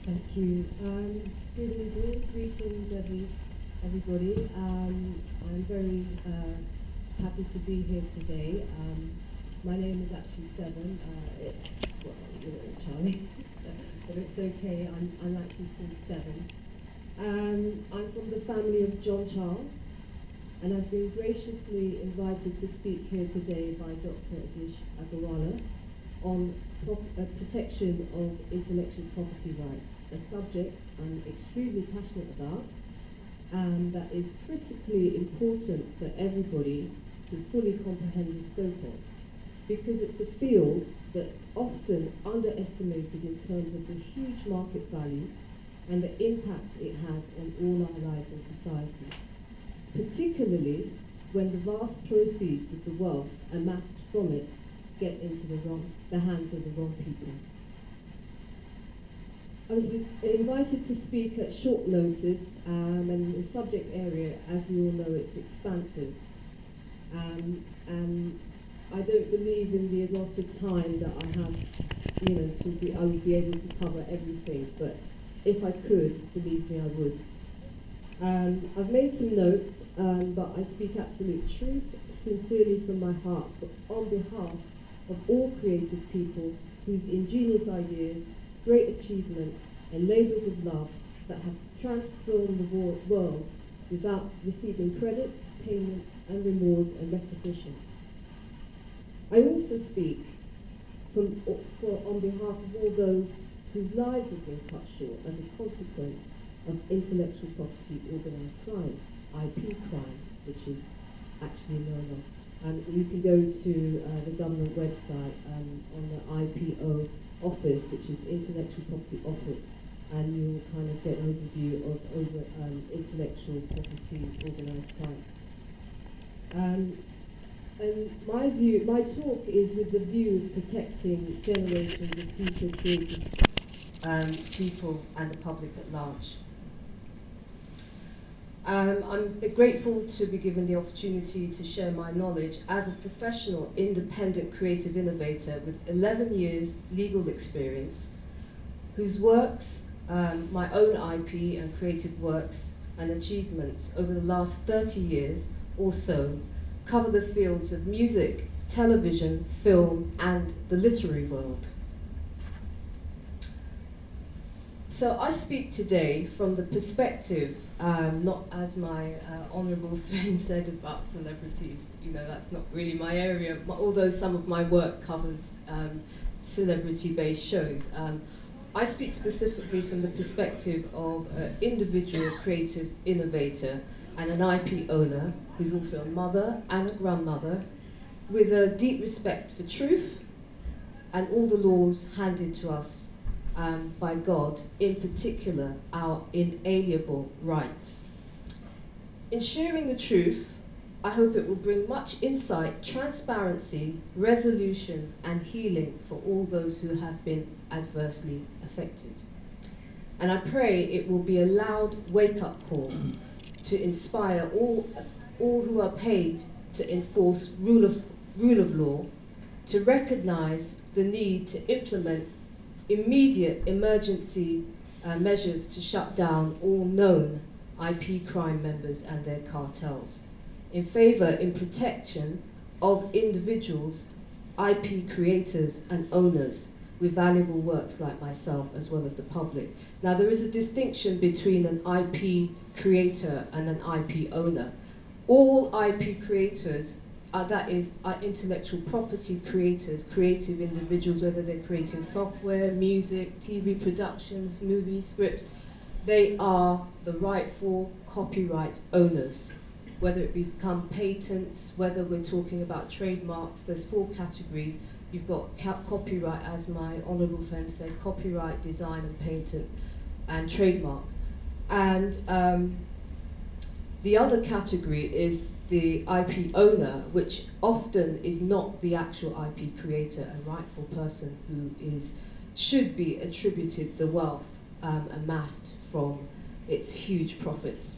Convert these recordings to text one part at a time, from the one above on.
Thank you. Good evening, greetings everybody. I'm very happy to be here today. My name is actually Seven. Well, you know, Charlie. If it's okay, I'm actually called Seven. I'm from the family of John Charles, and I've been graciously invited to speak here today by Dr. Adish Agarwala on protection of intellectual property rights, a subject I'm extremely passionate about, and that is critically important for everybody to fully comprehend the scope of, because it's a field that's often underestimated in terms of the huge market value and the impact it has on all our lives in society, particularly when the vast proceeds of the wealth amassed from it get into the hands of the wrong people. I was invited to speak at short notice, and the subject area, as we all know, it's expansive. And I don't believe in the allotted time that I have, I would be able to cover everything, but if I could, believe me, I would. I've made some notes, but I speak absolute truth, sincerely from my heart, but on behalf of all creative people whose ingenious ideas, great achievements, and labours of love that have transformed the world without receiving credits, payments, and rewards and recognition. I also speak on behalf of all those whose lives have been cut short as a consequence of intellectual property organised crime, IP crime, which is actually known of. You can go to the government website on the IPO office, which is Intellectual Property Office, and you'll kind of get an overview of intellectual property organised crime. And my talk is with the view of protecting generations of future creative people and the public at large. I'm grateful to be given the opportunity to share my knowledge as a professional, independent creative innovator with 11 years legal experience, whose works, my own IP and creative works and achievements over the last 30 years or so cover the fields of music, television, film, and the literary world. So I speak today from the perspective, not as my honourable friend said about celebrities, that's not really my area, although some of my work covers celebrity-based shows. I speak specifically from the perspective of an individual creative innovator and an IP owner who's also a mother and a grandmother, with a deep respect for truth and all the laws handed to us by God, in particular our inalienable rights. In sharing the truth, I hope it will bring much insight, transparency, resolution, and healing for all those who have been adversely affected. And I pray it will be a loud wake-up call to inspire all who are paid to enforce rule of law, to recognize the need to implement immediate emergency measures to shut down all known IP crime members and their cartels, in protection of individuals, IP creators and owners with valuable works like myself, as well as the public. Now, there is a distinction between an IP creator and an IP owner. All IP creators are intellectual property creators, creative individuals, whether they're creating software, music, TV productions, movies, scripts. They are the rightful copyright owners, whether it become patents, whether we're talking about trademarks. There's 4 categories. You've got copyright, as my honourable friend said, copyright, design and patent, and trademark. And the other category is the IP owner, which often is not the actual IP creator and rightful person who should be attributed the wealth amassed from its huge profits.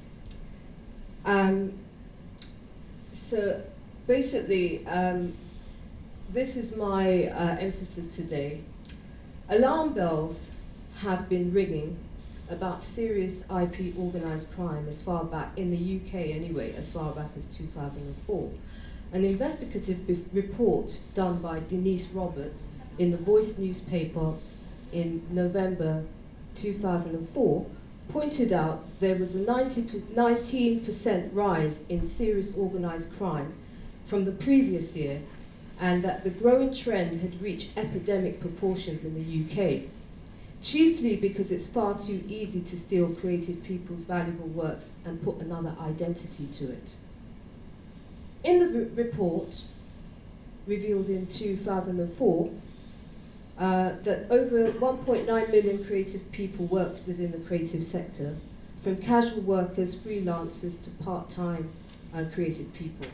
So basically, this is my emphasis today. Alarm bells have been ringing about serious IP organised crime as far back, in the UK anyway, as far back as 2004. An investigative report done by Denise Roberts in the Voice newspaper in November 2004 pointed out there was a 19% rise in serious organised crime from the previous year, and that the growing trend had reached epidemic proportions in the UK, chiefly because it's far too easy to steal creative people's valuable works and put another identity to it. In the report, revealed in 2004, that over 1.9 million creative people worked within the creative sector, from casual workers, freelancers to part-time creative people.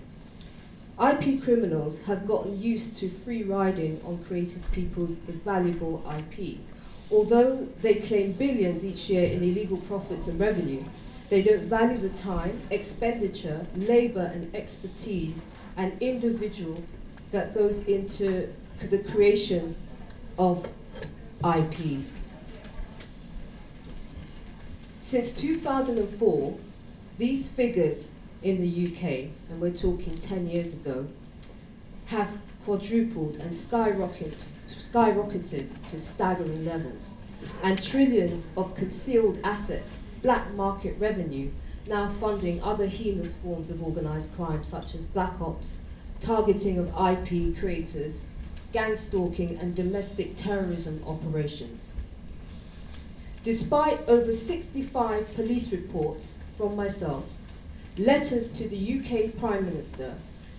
IP criminals have gotten used to free riding on creative people's valuable IP. Although they claim billions each year in illegal profits and revenue, they don't value the time, expenditure, labour and expertise and individual that goes into the creation of IP. Since 2004, these figures in the UK, and we're talking 10 years ago, have quadrupled and skyrocketed to staggering levels, and trillions of concealed assets, black market revenue, now funding other heinous forms of organised crime such as black ops, targeting of IP creators, gang stalking and domestic terrorism operations. Despite over 65 police reports from myself, letters to the UK Prime Minister,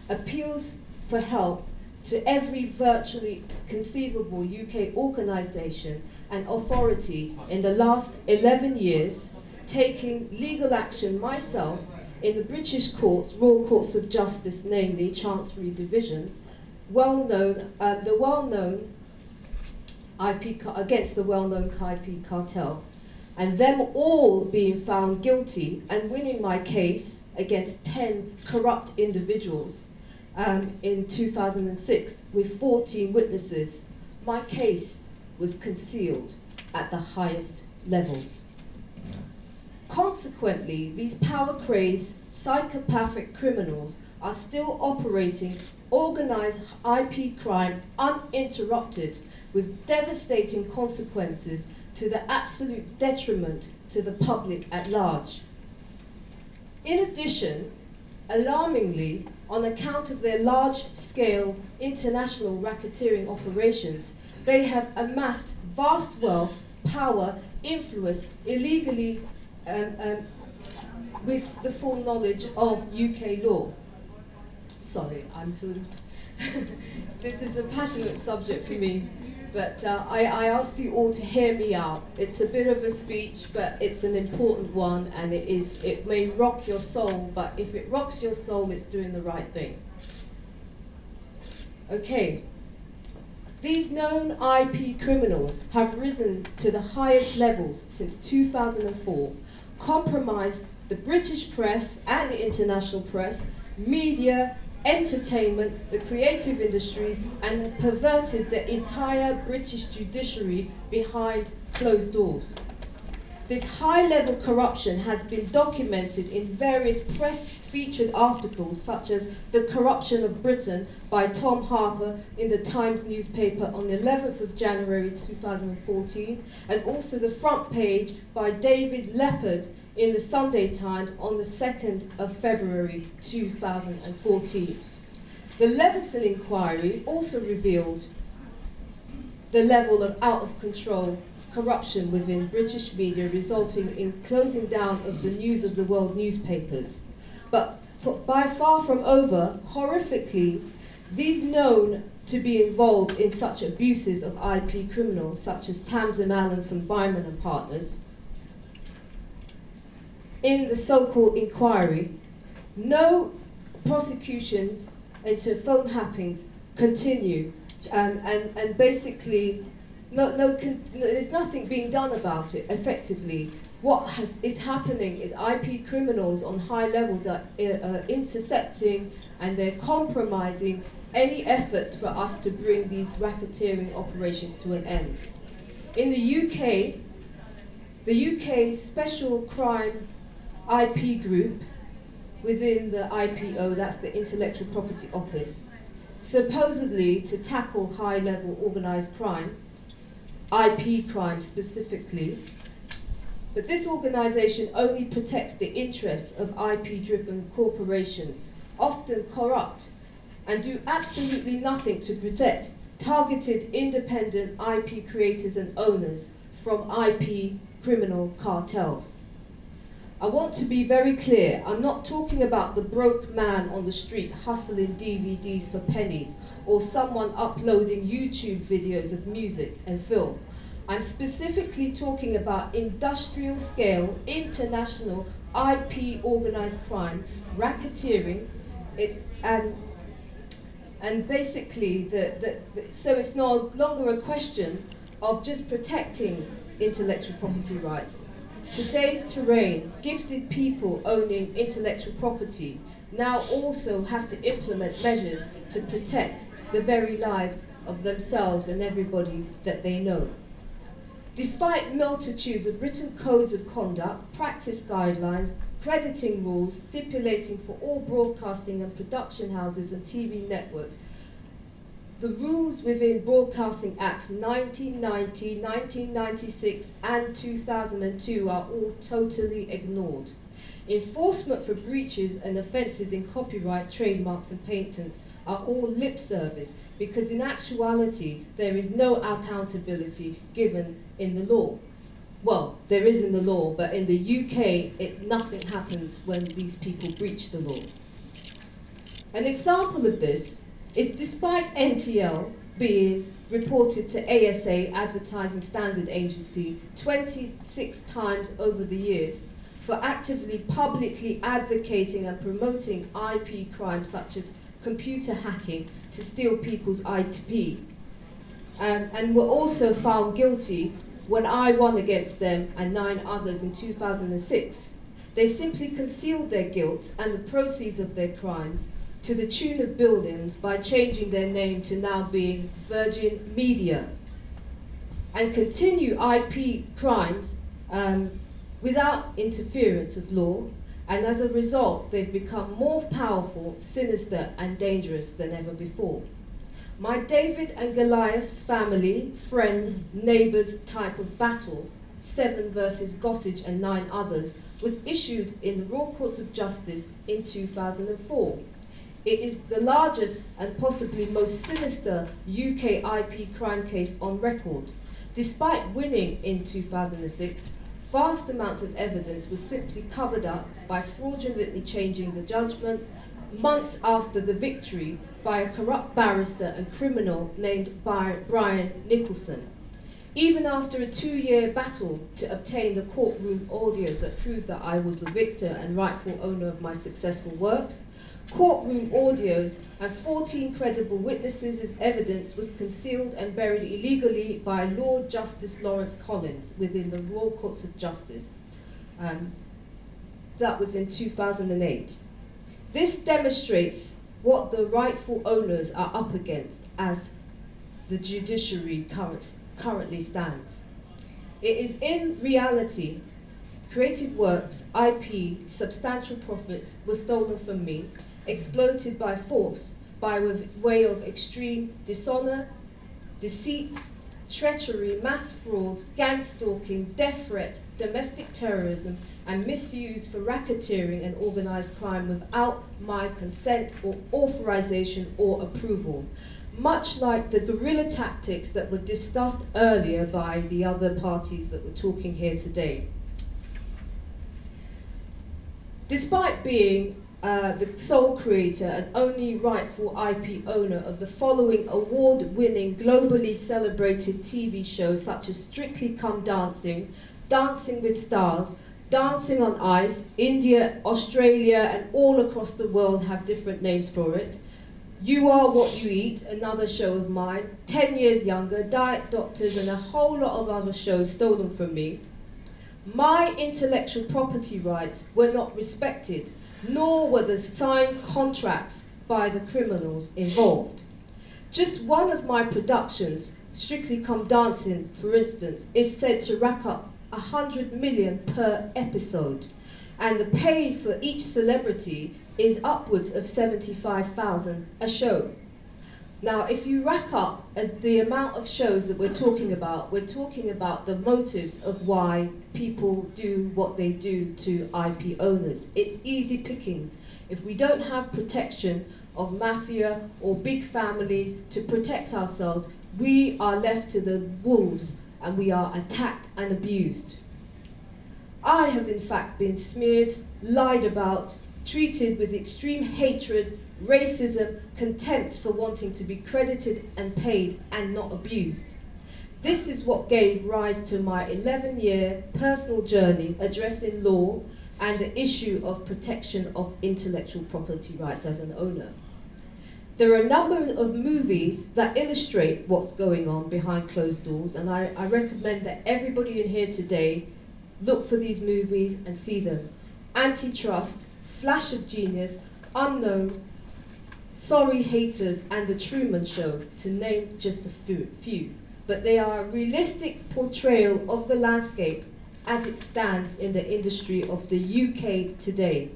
appeals for help to every virtually conceivable UK organisation and authority in the last 11 years, taking legal action myself in the British courts, Royal Courts of Justice, namely Chancery Division, against the well-known IP cartel, and them all being found guilty and winning my case against 10 corrupt individuals in 2006 with 14 witnesses. My case was concealed at the highest levels. Consequently, these power-crazed, psychopathic criminals are still operating organised IP crime uninterrupted, with devastating consequences to the absolute detriment to the public at large. In addition, alarmingly, on account of their large-scale international racketeering operations, they have amassed vast wealth, power, influence, illegally with the full knowledge of UK law. Sorry, I'm sort of... This is a passionate subject for me, but I ask you all to hear me out. It's a bit of a speech, but it's an important one, and it may rock your soul, but if it rocks your soul, it's doing the right thing. Okay. These known IP criminals have risen to the highest levels since 2004, compromised the British press and the international press, media, entertainment, the creative industries, and perverted the entire British judiciary behind closed doors. This high-level corruption has been documented in various press-featured articles, such as The Corruption of Britain by Tom Harper in the Times newspaper on the 11th of January 2014, and also the front page by David Leppard in the Sunday Times on the 2nd of February 2014. The Leveson inquiry also revealed the level of out-of-control corruption within British media, resulting in closing down of the News of the World newspapers. But by far from over, horrifically, these known to be involved in such abuses of IP criminals, such as Tamsin Allen from Byman and Partners, in the so-called inquiry, no prosecutions into phone hackings continue, and basically there's nothing being done about it effectively. What is happening is IP criminals on high levels are intercepting and they're compromising any efforts for us to bring these racketeering operations to an end. In the UK, The UK's Special Crime IP group within the IPO, that's the Intellectual Property Office, supposedly to tackle high-level organised crime, IP crime specifically, but this organisation only protects the interests of IP-driven corporations, often corrupt, and do absolutely nothing to protect targeted independent IP creators and owners from IP criminal cartels. I want to be very clear, I'm not talking about the broke man on the street hustling DVDs for pennies, or someone uploading YouTube videos of music and film. I'm specifically talking about industrial scale, international IP organised crime, racketeering, and basically, so it's no longer a question of just protecting intellectual property rights. Today's terrain, gifted people owning intellectual property now also have to implement measures to protect the very lives of themselves and everybody that they know. Despite multitudes of written codes of conduct, practice guidelines, crediting rules stipulating for all broadcasting and production houses and TV networks, the rules within Broadcasting Acts 1990, 1996 and 2002 are all totally ignored. Enforcement for breaches and offences in copyright, trademarks and patents are all lip service, because in actuality there is no accountability given in the law. Well, there is in the law, but in the UK nothing happens when these people breach the law. An example of this is, despite NTL being reported to ASA, Advertising Standard Agency, 26 times over the years for actively publicly advocating and promoting IP crimes such as computer hacking to steal people's IP, and were also found guilty when I won against them and 9 others in 2006. They simply concealed their guilt and the proceeds of their crimes to the tune of billions by changing their name to now being Virgin Media, and continue IP crimes without interference of law, and as a result they've become more powerful, sinister and dangerous than ever before. My David and Goliath's family, friends, neighbours type of battle, 7 versus Gossage and 9 others, was issued in the Royal Courts of Justice in 2004. It is the largest and possibly most sinister UK IP crime case on record. Despite winning in 2006, vast amounts of evidence was simply covered up by fraudulently changing the judgment months after the victory by a corrupt barrister and criminal named Brian Nicholson. Even after a 2-year battle to obtain the courtroom audios that proved that I was the victor and rightful owner of my successful works, courtroom audios and 14 credible witnesses as evidence was concealed and buried illegally by Lord Justice Lawrence Collins within the Royal Courts of Justice. That was in 2008. This demonstrates what the rightful owners are up against as the judiciary currently stands. It is in reality, creative works, IP, substantial profits were stolen from me, exploited by force, by way of extreme dishonour, deceit, treachery, mass frauds, gang stalking, death threat, domestic terrorism, and misuse for racketeering and organised crime without my consent or authorisation or approval, much like the guerrilla tactics that were discussed earlier by the other parties that were talking here today. Despite being the sole creator and only rightful IP owner of the following award-winning, globally celebrated TV shows such as Strictly Come Dancing, Dancing with Stars, Dancing on Ice, India, Australia, and all across the world have different names for it. You Are What You Eat, another show of mine, 10 Years Younger, Diet Doctors, and a whole lot of other shows stolen from me. My intellectual property rights were not respected, nor were the signed contracts by the criminals involved. Just one of my productions, Strictly Come Dancing, for instance, is said to rack up 100 million per episode, and the pay for each celebrity is upwards of 75,000 a show. Now, if you rack up as the amount of shows that we're talking about the motives of why people do what they do to IP owners. It's easy pickings. If we don't have protection of mafia or big families to protect ourselves, we are left to the wolves and we are attacked and abused. I have in fact been smeared, lied about, treated with extreme hatred, racism, contempt for wanting to be credited and paid and not abused. This is what gave rise to my 11-year personal journey addressing law and the issue of protection of intellectual property rights as an owner. There are a number of movies that illustrate what's going on behind closed doors, and I recommend that everybody in here today look for these movies and see them. Antitrust, Flash of Genius, Unknown, Sorry Haters, and The Truman Show, to name just a few. But they are a realistic portrayal of the landscape as it stands in the industry of the UK today.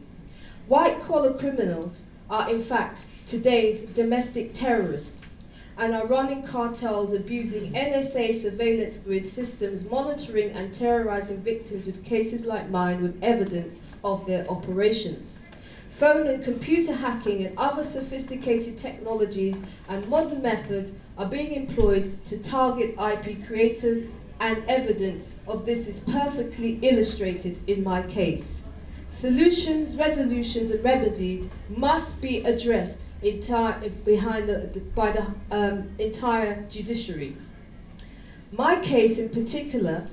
White-collar criminals are in fact today's domestic terrorists and are running cartels, abusing NSA surveillance grid systems, monitoring and terrorizing victims with cases like mine with evidence of their operations. Phone and computer hacking and other sophisticated technologies and modern methods are being employed to target IP creators, and evidence of this is perfectly illustrated in my case. Solutions, resolutions and remedies must be addressed by the entire judiciary. My case in particular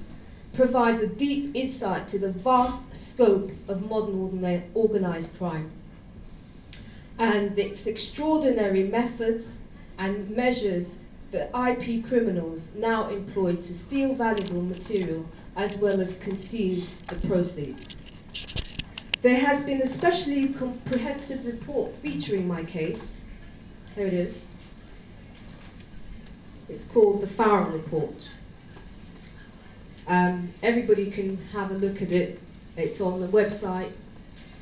provides a deep insight to the vast scope of modern organised crime and its extraordinary methods and measures that IP criminals now employ to steal valuable material as well as conceal the proceeds. There has been a specially comprehensive report featuring my case. Here it is. It's called the Farrell Report. Everybody can have a look at it. It's on the website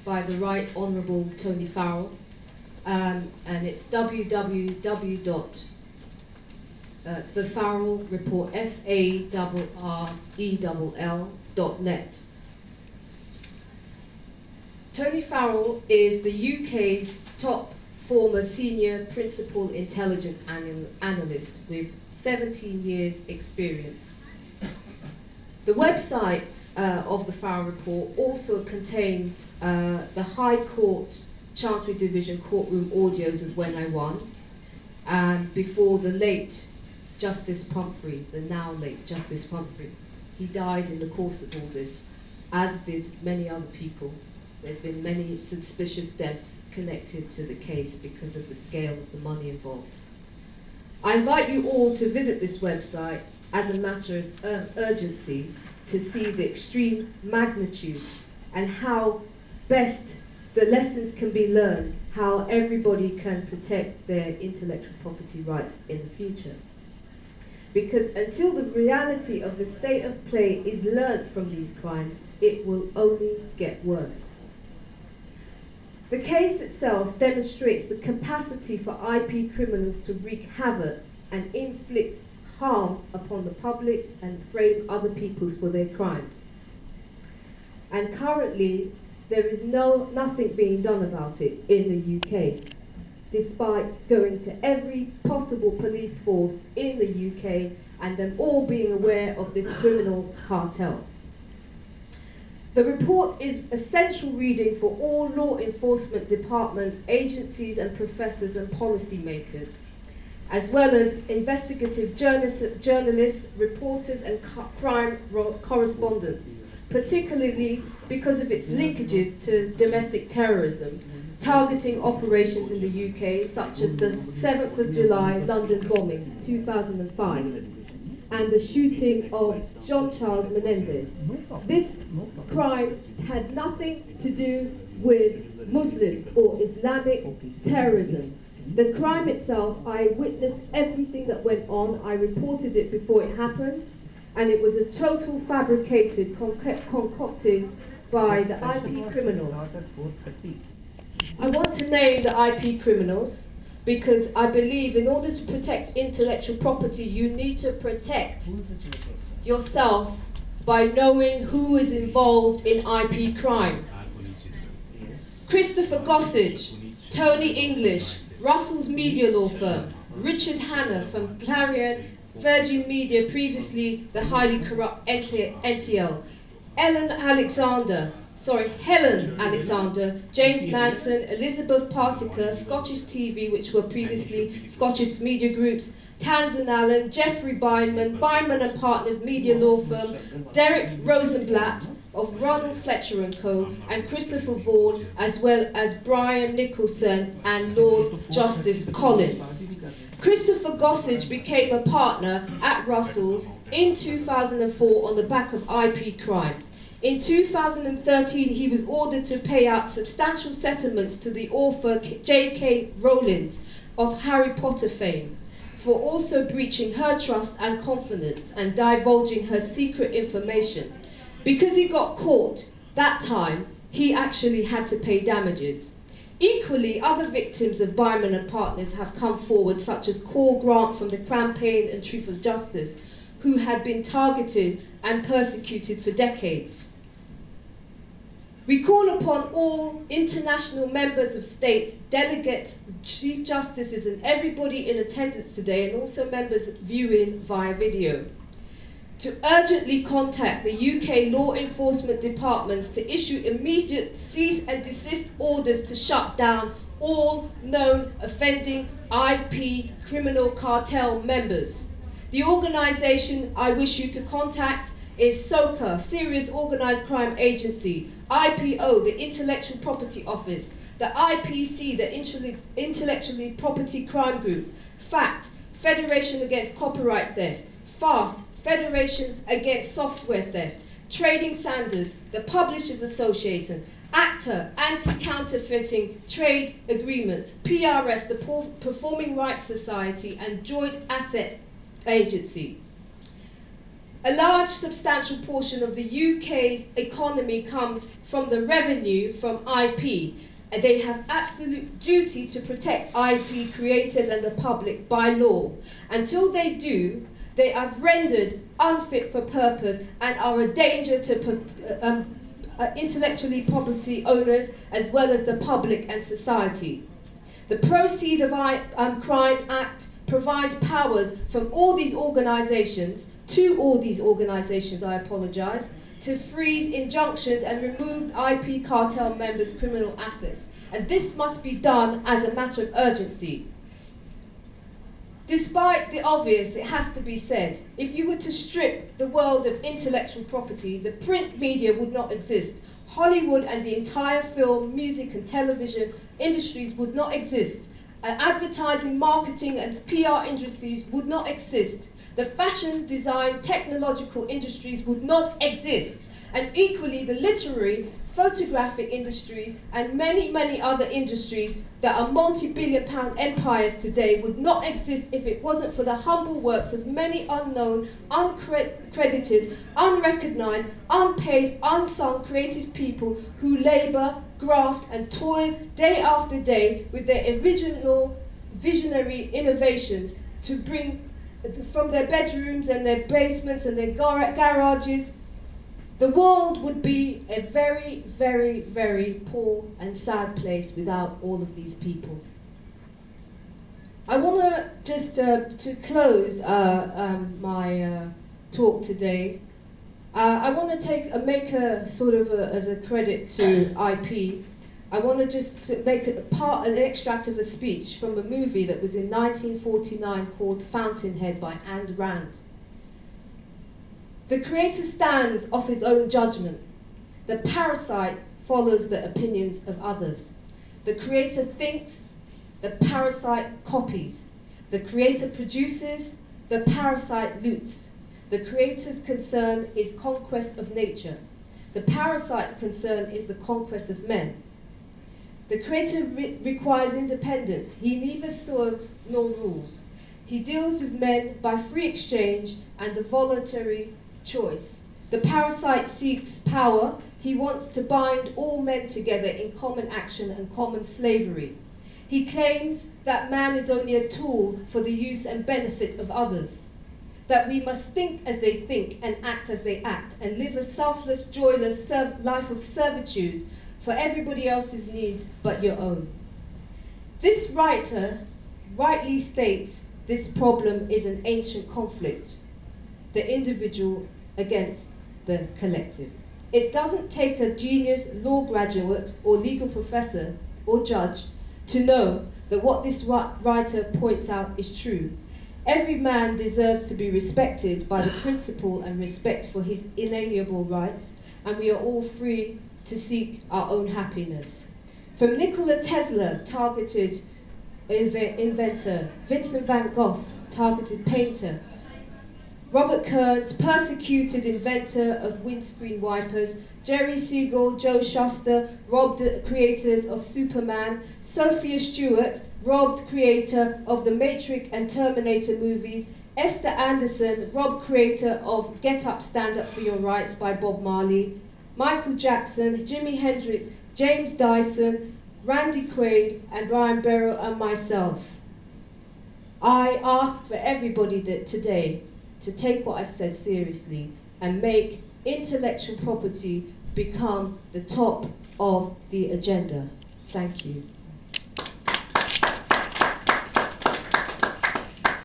by the Right Honourable Tony Farrell, and it's www.thefarrellreport, FARRELL.net. Tony Farrell is the UK's top former senior principal intelligence analyst with 17 years experience. The website of the Farrell Report also contains the High Court Chancery Division courtroom audios of when I won, before the late Justice Pumphrey, the now late Justice Pumphrey. He died in the course of all this, as did many other people. There have been many suspicious deaths connected to the case because of the scale of the money involved. I invite you all to visit this website as a matter of urgency to see the extreme magnitude and how best the lessons can be learned, how everybody can protect their intellectual property rights in the future. Because until the reality of the state of play is learnt from these crimes, it will only get worse. The case itself demonstrates the capacity for IP criminals to wreak havoc and inflict harm upon the public and frame other peoples for their crimes. And currently, there is nothing being done about it in the UK, despite going to every possible police force in the UK and them all being aware of this criminal cartel. The report is essential reading for all law enforcement departments, agencies and professors and policymakers, as well as investigative journalists, reporters and crime correspondents, particularly because of its linkages to domestic terrorism, targeting operations in the UK, such as the 7th of July London bombings, 2005, and the shooting of Jean-Charles Menendez. This crime had nothing to do with Muslims or Islamic terrorism. The crime itself, I witnessed everything that went on. I reported it before it happened. and it was a total fabricated, concocted by the IP criminals. I want to name the IP criminals because I believe in order to protect intellectual property, you need to protect yourself by knowing who is involved in IP crime. Christopher Gossage, Tony English, Russell's media law firm, Richard Hanna from Clarion, Virgin Media, previously the highly corrupt NTL, Helen Alexander, James Manson, Elizabeth Partiker, Scottish TV, which were previously Scottish media groups, Tanzan Allen, Jeffrey Beinman, Beinman and Partners media law firm, Derek Rosenblatt of Ronald Fletcher & Co, and Christopher Vaughan, as well as Brian Nicholson and Lord Justice Collins. Christopher Gossage became a partner at Russell's in 2004 on the back of IP crime. In 2013, he was ordered to pay out substantial settlements to the author J.K. Rowling of Harry Potter fame for also breaching her trust and confidence and divulging her secret information. Because he got caught that time, he actually had to pay damages. Equally, other victims of Beinman and Partners have come forward, such as Cor Grant from the Campaign and Truth of Justice, who had been targeted and persecuted for decades. We call upon all international members of state, delegates, chief justices and everybody in attendance today, and also members viewing via video, to urgently contact the UK law enforcement departments to issue immediate cease and desist orders to shut down all known offending IP criminal cartel members. The organisation I wish you to contact is SOCA, Serious Organised Crime Agency, IPO, the Intellectual Property Office, the IPC, the Intellectual Property Crime Group, FACT, Federation Against Copyright Theft, FAST, Federation Against Software Theft, Trading Standards, the Publishers Association, ACTA, Anti-Counterfeiting Trade Agreement, PRS, the Performing Rights Society, and Joint Asset Agency. A large substantial portion of the UK's economy comes from the revenue from IP, and they have absolute duty to protect IP creators and the public by law. Until they do, they are rendered unfit for purpose and are a danger to intellectually property owners as well as the public and society. The Proceed of Crime Act provides powers from all these organisations, to freeze injunctions and remove IP cartel members' criminal assets. And this must be done as a matter of urgency. Despite the obvious, it has to be said, if you were to strip the world of intellectual property, the print media would not exist. Hollywood and the entire film, music and television industries would not exist. Advertising, marketing and PR industries would not exist. The fashion, design, technological industries would not exist. And equally, the literary, photographic industries and many, many other industries that are multi-billion-pound empires today would not exist if it wasn't for the humble works of many unknown, uncredited, unrecognised, unpaid, unsung creative people who labour, graft and toil day after day with their original visionary innovations to bring from their bedrooms and their basements and their garages. The world would be a very, very, very poor and sad place without all of these people. I want to just, to close my talk today, I want to make a sort of as a credit to IP. I want to just make an extract of a speech from a movie that was in 1949 called Fountainhead by Ayn Rand. The creator stands off his own judgment. The parasite follows the opinions of others. The creator thinks, the parasite copies. The creator produces, the parasite loots. The creator's concern is conquest of nature. The parasite's concern is the conquest of men. The creator requires independence. He neither serves nor rules. He deals with men by free exchange and the voluntary choice. The parasite seeks power. He wants to bind all men together in common action and common slavery. He claims that man is only a tool for the use and benefit of others, that we must think as they think and act as they act, and live a selfless, joyless life of servitude for everybody else's needs but your own. This writer rightly states this problem is an ancient conflict, the individual against the collective. It doesn't take a genius law graduate or legal professor or judge to know that what this writer points out is true. Every man deserves to be respected by the principle and respect for his inalienable rights, and we are all free to seek our own happiness. From Nikola Tesla, targeted inventor, Vincent van Gogh, targeted painter, Robert Kearns, persecuted inventor of windscreen wipers, Jerry Siegel, Joe Shuster, robbed creators of Superman, Sophia Stewart, robbed creator of the Matrix and Terminator movies, Esther Anderson, robbed creator of Get Up, Stand Up for Your Rights by Bob Marley, Michael Jackson, Jimi Hendrix, James Dyson, Randy Quaid, and Brian Barrow, and myself. I ask for everybody today to take what I've said seriously and make intellectual property become the top of the agenda. Thank you.